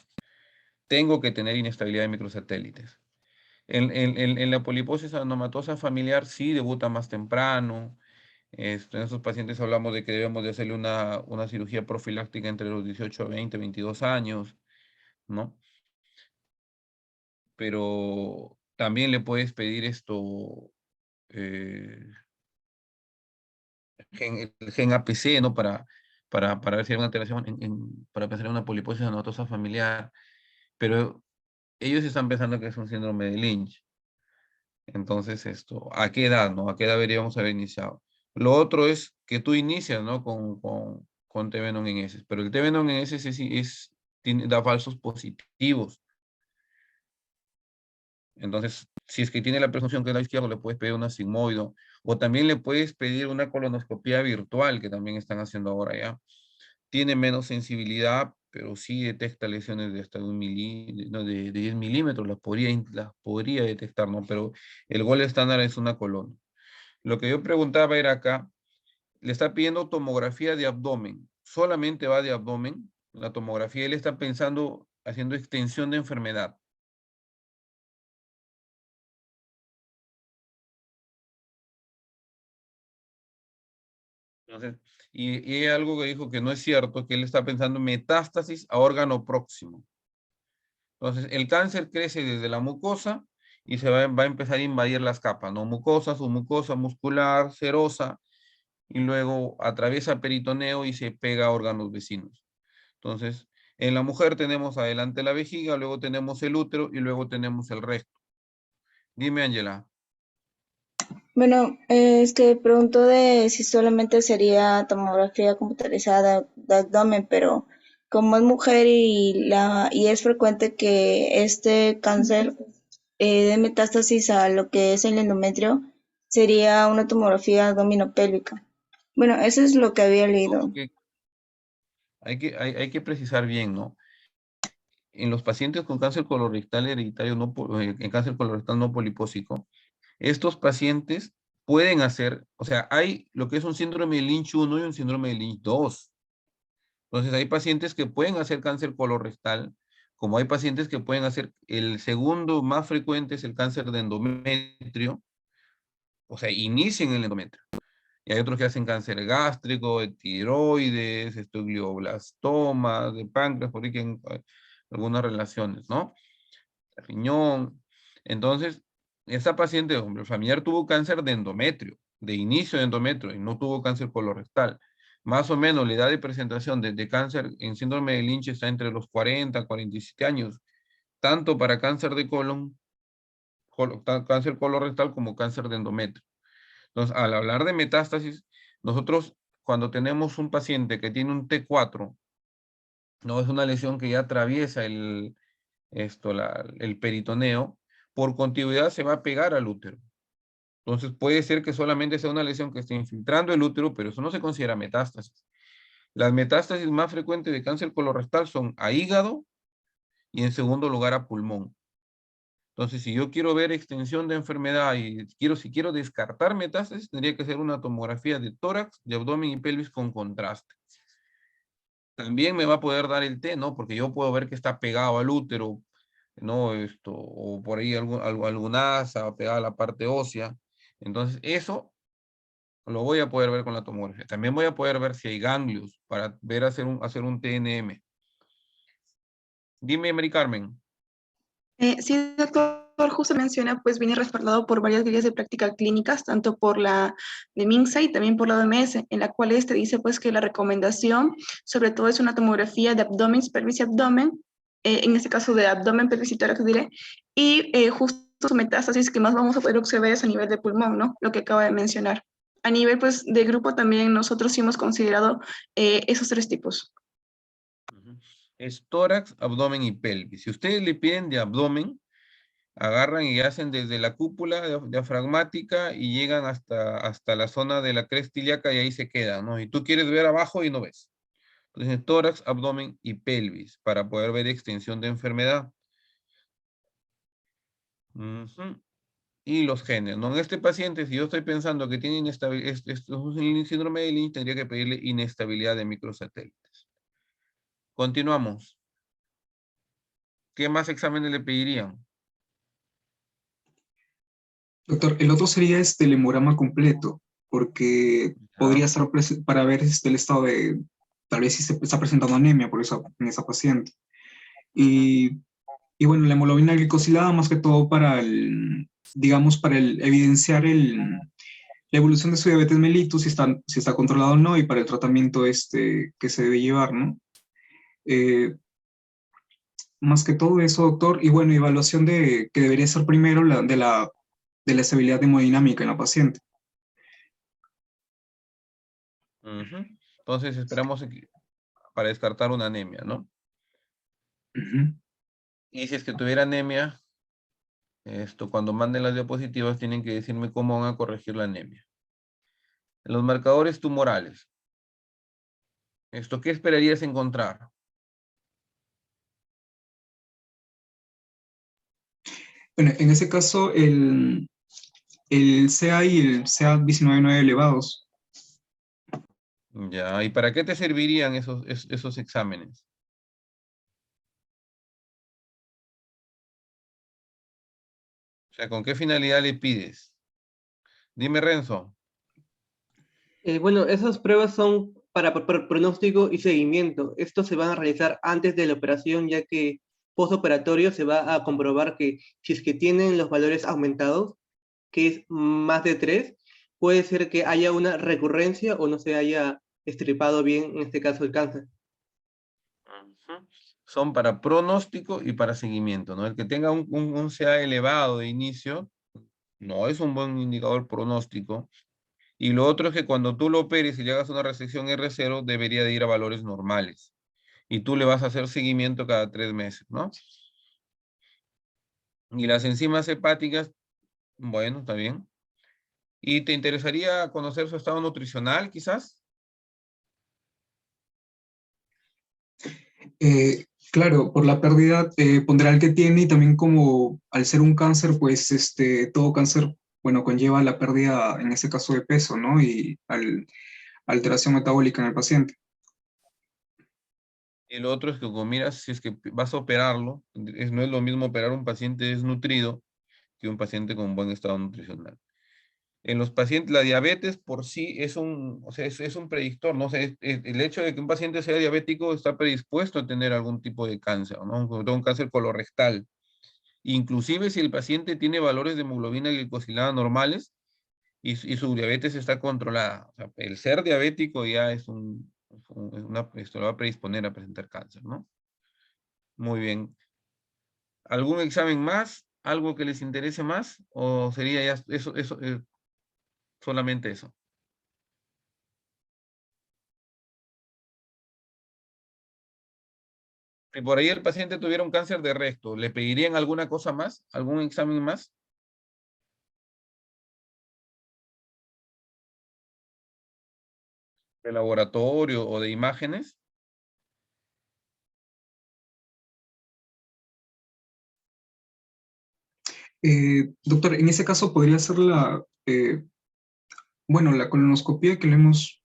Tengo que tener inestabilidad de microsatélites. En la poliposis anomatosa familiar sí debuta más temprano. En esos pacientes hablamos de que debemos de hacerle una cirugía profiláctica entre los 18, 20, 22 años, ¿no? Pero también le puedes pedir el gen APC, ¿no? Para ver si hay una alteración, para pensar en una poliposis anomatosa familiar. Pero ellos están pensando que es un síndrome de Lynch. Entonces, ¿a qué edad, no? ¿A qué edad deberíamos haber iniciado? Lo otro es que tú inicias, ¿no? Con T-Venom en S, pero el T-Venom en S da falsos positivos. Entonces, si es que tiene la presunción que es la izquierda, le puedes pedir una sigmoido, o también le puedes pedir una colonoscopia virtual, que también están haciendo ahora ya. Tiene menos sensibilidad, pero sí detecta lesiones de hasta de 10 milímetros, las podría detectar, ¿no? Pero el gol estándar es una colona. Lo que yo preguntaba era acá, le está pidiendo tomografía de abdomen, solamente va de abdomen, la tomografía, él está pensando, haciendo extensión de enfermedad. Entonces, y hay algo que dijo que no es cierto, que él está pensando metástasis a órgano próximo. Entonces, el cáncer crece desde la mucosa y va a empezar a invadir las capas, ¿no? Mucosa, submucosa, muscular, serosa, y luego atraviesa peritoneo y se pega a órganos vecinos. Entonces, en la mujer tenemos adelante la vejiga, luego tenemos el útero y luego tenemos el recto. Dime, Ángela. Bueno, pregunto de si solamente sería tomografía computarizada de abdomen, pero como es mujer y es frecuente que este cáncer de metástasis a lo que es el endometrio, sería una tomografía abdominopélvica. Bueno, eso es lo que había leído. Hay que precisar bien, ¿no? En los pacientes con cáncer colorectal hereditario, en cáncer colorectal no polipósico, estos pacientes pueden hacer, o sea, hay lo que es un síndrome de Lynch 1 y un síndrome de Lynch 2. Entonces, hay pacientes que pueden hacer cáncer colorectal, como hay pacientes que pueden hacer, el segundo más frecuente es el cáncer de endometrio, o sea, inician el endometrio. Y hay otros que hacen cáncer gástrico, de tiroides, glioblastomas, de páncreas, por ahí que hay algunas relaciones, ¿no? Riñón. Entonces, esta paciente, hombre, el familiar tuvo cáncer de endometrio, de inicio de endometrio, y no tuvo cáncer colorectal. Más o menos la edad de presentación de cáncer en síndrome de Lynch está entre los 40 a 47 años, tanto para cáncer de colon cáncer colorectal como cáncer de endometrio. Entonces, al hablar de metástasis, nosotros cuando tenemos un paciente que tiene un T4, no es una lesión que ya atraviesa el peritoneo, por continuidad se va a pegar al útero. Entonces puede ser que solamente sea una lesión que esté infiltrando el útero, pero eso no se considera metástasis. Las metástasis más frecuentes de cáncer colorectal son a hígado y en segundo lugar a pulmón. Entonces, si yo quiero ver extensión de enfermedad y si quiero descartar metástasis, tendría que hacer una tomografía de tórax, de abdomen y pelvis con contraste. También me va a poder dar el T, ¿no? Porque yo puedo ver que está pegado al útero, ¿no? O por ahí alguna asa pegada a la parte ósea. Entonces, eso lo voy a poder ver con la tomografía. También voy a poder ver si hay ganglios para ver hacer un TNM. Dime, Mari Carmen. Sí, doctor, justo menciona, pues viene respaldado por varias guías de práctica clínicas, tanto por la de MINSA y también por la OMS, en la cual este dice pues que la recomendación, sobre todo es una tomografía de abdomen, pelvis y abdomen, en este caso de abdomen, pelvis y tórax, diré, y justo su metástasis que más vamos a poder observar es a nivel de pulmón, ¿no? Lo que acaba de mencionar. A nivel pues de grupo también nosotros sí hemos considerado esos tres tipos. Es tórax, abdomen y pelvis. Si ustedes le piden de abdomen, agarran y hacen desde la cúpula diafragmática y llegan hasta la zona de la cresta ilíaca y ahí se quedan, ¿no? Y tú quieres ver abajo y no ves. Entonces, tórax, abdomen y pelvis para poder ver extensión de enfermedad. Y los genes, ¿no? En este paciente, si yo estoy pensando que tiene inestabilidad, es un síndrome de Lynch, tendría que pedirle inestabilidad de microsatélites. Continuamos. ¿Qué más exámenes le pedirían? Doctor, el otro sería el hemograma completo, porque podría ser para ver el estado de, tal vez si se está presentando anemia en esa paciente. Y bueno, la hemoglobina glicosilada más que todo para digamos, para evidenciar la evolución de su diabetes mellitus, si está controlado o no, y para el tratamiento que se debe llevar, ¿no? Más que todo eso, doctor, y bueno, evaluación que debería ser primero de la estabilidad hemodinámica en la paciente. Entonces esperamos para descartar una anemia, ¿no? Y si es que tuviera anemia, cuando manden las diapositivas tienen que decirme cómo van a corregir la anemia. En los marcadores tumorales, ¿qué esperarías encontrar? Bueno, en ese caso, el CA y el CA19 elevados. Ya, ¿y para qué te servirían esos exámenes? O sea, ¿con qué finalidad le pides? Dime, Renzo. Bueno, esas pruebas son para pronóstico y seguimiento. Estos se van a realizar antes de la operación, ya que postoperatorio se va a comprobar que si es que tienen los valores aumentados, que es más de 3, puede ser que haya una recurrencia o no se haya estripado bien, en este caso, el cáncer. Son para pronóstico y para seguimiento, ¿no? El que tenga un CA elevado de inicio, no es un buen indicador pronóstico. Y lo otro es que cuando tú lo operes y le hagas una resección R0, debería de ir a valores normales. Y tú le vas a hacer seguimiento cada 3 meses, ¿no? Y las enzimas hepáticas, bueno, está bien. ¿Y te interesaría conocer su estado nutricional, quizás? Claro, por la pérdida ponderal que tiene y también como al ser un cáncer, pues todo cáncer, bueno, conlleva la pérdida, en este caso, de peso, ¿no? Y alteración metabólica en el paciente. Y lo otro es que, como miras, si es que vas a operarlo, no es lo mismo operar un paciente desnutrido que un paciente con buen estado nutricional. En los pacientes, la diabetes por sí es o sea, es un predictor, ¿no? O sea, el hecho de que un paciente sea diabético está predispuesto a tener algún tipo de cáncer, ¿no? Sobre todo un cáncer colorectal. Inclusive si el paciente tiene valores de hemoglobina glicosilada normales y su diabetes está controlada. O sea, el ser diabético ya esto lo va a predisponer a presentar cáncer, ¿no? Muy bien. ¿Algún examen más? algo que les interese más o sería ya eso, solamente eso? Si por ahí el paciente tuviera un cáncer de recto, ¿le pedirían alguna cosa más? ¿Algún examen más? ¿De laboratorio o de imágenes? Doctor, en ese caso podría ser bueno, la colonoscopia que le hemos,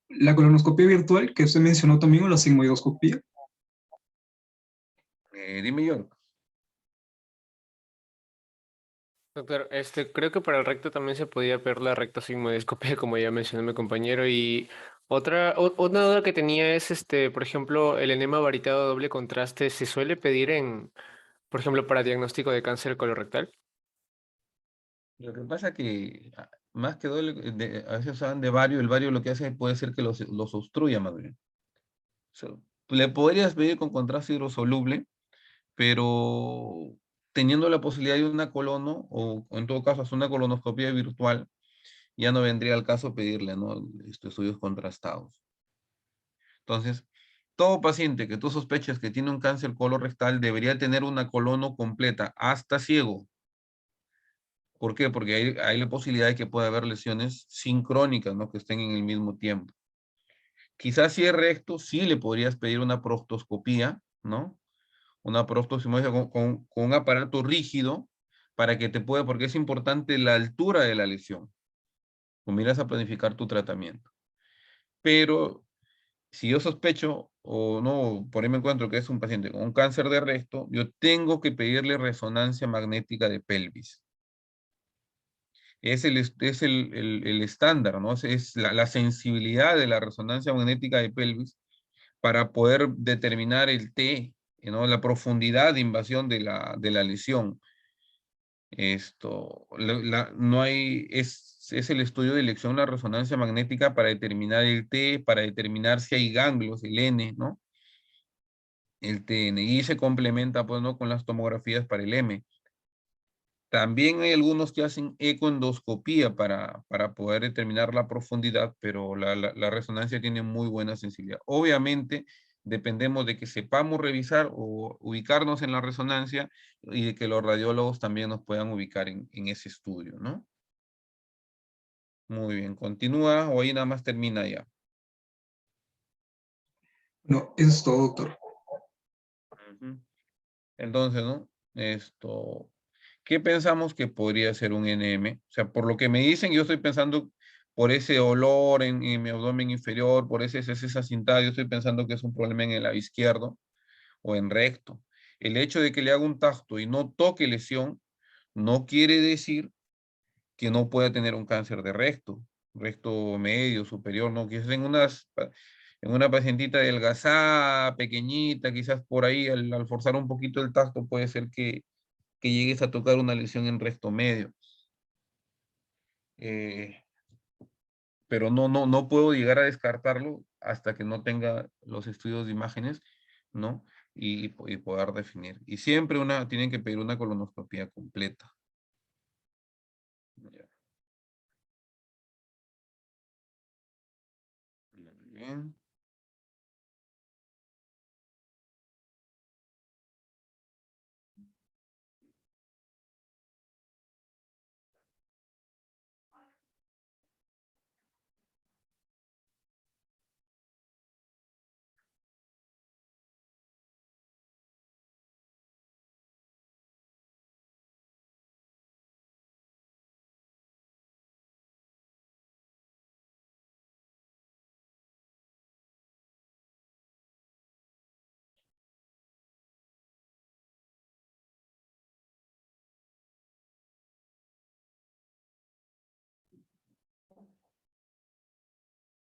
la colonoscopia virtual que usted mencionó también, o la sigmoidoscopia. Dime yo. Doctor, creo que para el recto también se podía ver la rectosigmoidoscopia, como ya mencionó mi compañero. Y una duda que tenía es, por ejemplo, el enema varitado a doble contraste, ¿se suele pedir por ejemplo, para diagnóstico de cáncer colorectal? Lo que pasa que más que doble, a veces usan de vario, el vario lo que hace puede ser que los obstruya más bien. O sea, le podrías pedir con contraste hidrosoluble, pero teniendo la posibilidad de una colono, o en todo caso hacer una colonoscopia virtual, ya no vendría al caso pedirle, ¿no? Estudios contrastados. Entonces, todo paciente que tú sospeches que tiene un cáncer colorectal debería tener una colono completa, hasta ciego. ¿Por qué? Porque hay la posibilidad de que pueda haber lesiones sincrónicas, ¿no? Que estén en el mismo tiempo. Quizás si es recto, sí le podrías pedir una proctoscopía, ¿no? Una proctoscopía con un aparato rígido para que te pueda, porque es importante la altura de la lesión. Comienzas a planificar tu tratamiento. Pero si yo sospecho o no, por ahí me encuentro que es un paciente con un cáncer de recto, yo tengo que pedirle resonancia magnética de pelvis. Es el estándar, ¿no? Es la sensibilidad de la resonancia magnética de pelvis para poder determinar el T, ¿no? La profundidad de invasión de la lesión. No hay, es el estudio de elección, la resonancia magnética para determinar el T, para determinar si hay ganglios, el N, ¿no? El TNI se complementa, pues, ¿no? Con las tomografías para el M. También hay algunos que hacen ecoendoscopía para poder determinar la profundidad, pero la resonancia tiene muy buena sensibilidad. Obviamente, dependemos de que sepamos revisar o ubicarnos en la resonancia y de que los radiólogos también nos puedan ubicar en ese estudio, ¿no? Muy bien, continúa o ahí nada más termina ya. No, eso es todo, doctor. Entonces, ¿no? ¿Qué pensamos que podría ser un NM? O sea, por lo que me dicen, yo estoy pensando por ese dolor en mi abdomen inferior, por esa cintada, yo estoy pensando que es un problema en el lado izquierdo o en recto. El hecho de que le haga un tacto y no toque lesión, no quiere decir que no pueda tener un cáncer de recto medio, superior, ¿no? Quizás en una pacientita delgazada, pequeñita, quizás por ahí al forzar un poquito el tacto puede ser que llegues a tocar una lesión en recto medio. Pero no puedo llegar a descartarlo hasta que no tenga los estudios de imágenes, ¿no? Y poder definir. Y siempre tienen que pedir una colonoscopia completa. Ya. Muy bien.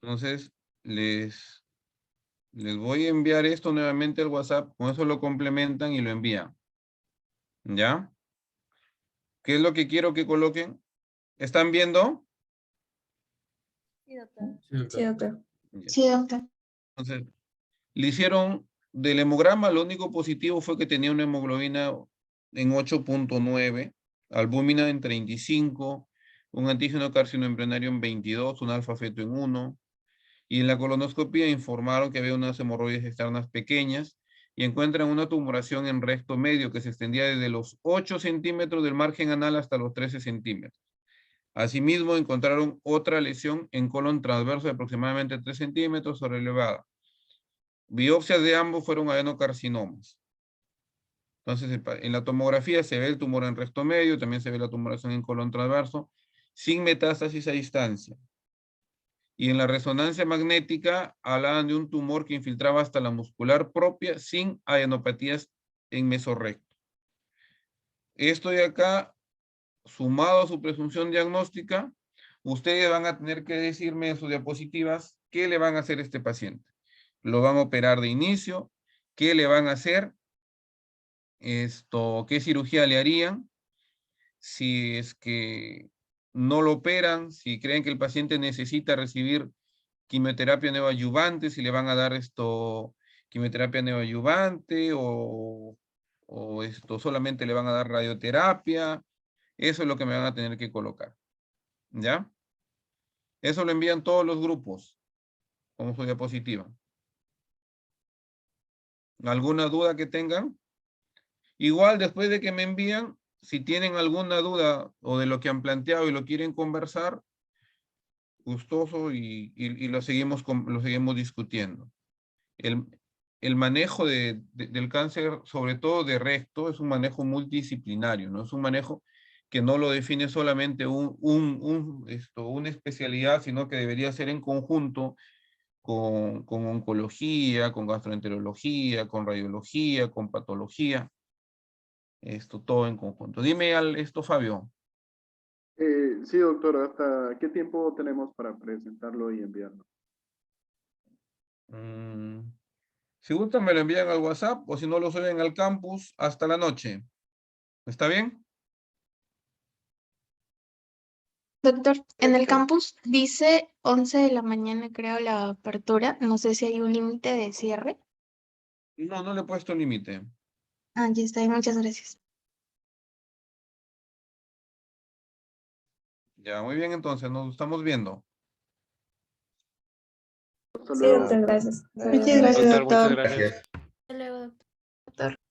Entonces, les voy a enviar esto nuevamente al WhatsApp, con eso lo complementan y lo envían. ¿Ya? ¿Qué es lo que quiero que coloquen? ¿Están viendo? Sí, doctor. Sí, doctor. Ya. Sí, doctor. Entonces, le hicieron del hemograma lo único positivo fue que tenía una hemoglobina en 8.9, albúmina en 35, un antígeno carcinoembrionario en 22, un alfa feto en 1, y en la colonoscopia informaron que había unas hemorroides externas pequeñas y encuentran una tumoración en recto medio que se extendía desde los 8 centímetros del margen anal hasta los 13 centímetros. Asimismo, encontraron otra lesión en colon transverso de aproximadamente 3 centímetros sobrelevada. Biopsias de ambos fueron adenocarcinomas. Entonces, en la tomografía se ve el tumor en recto medio, también se ve la tumoración en colon transverso, sin metástasis a distancia. Y en la resonancia magnética hablaban de un tumor que infiltraba hasta la muscular propia sin adenopatías en mesorrecto. Esto de acá, sumado a su presunción diagnóstica, ustedes van a tener que decirme en sus diapositivas qué le van a hacer a este paciente. ¿Lo van a operar de inicio? ¿Qué le van a hacer? ¿Qué cirugía le harían? Si es que no lo operan, si creen que el paciente necesita recibir quimioterapia neoadyuvante, si le van a dar quimioterapia neoadyuvante o solamente le van a dar radioterapia. Eso es lo que me van a tener que colocar. ¿Ya? Eso lo envían todos los grupos como su diapositiva. ¿Alguna duda que tengan? Igual después de que me envían, si tienen alguna duda o de lo que han planteado y lo quieren conversar, gustoso y lo seguimos discutiendo. El manejo del cáncer, sobre todo de recto, es un manejo multidisciplinario, ¿no? Es un manejo que no lo define solamente una especialidad, sino que debería ser en conjunto con oncología, con gastroenterología, con radiología, con patología. Todo en conjunto. Dime Fabio. Sí, doctor, ¿hasta qué tiempo tenemos para presentarlo y enviarlo? Si gustan me lo envían al WhatsApp o si no lo suben al campus hasta la noche. ¿Está bien? Doctor, en el campus dice 11 de la mañana, creo, la apertura. No sé si hay un límite de cierre. No, no le he puesto límite. Ah, ya está. Muchas gracias. Ya, muy bien, entonces nos estamos viendo. Sí, doctor, gracias. Muchas gracias, doctor. Hasta luego, doctor.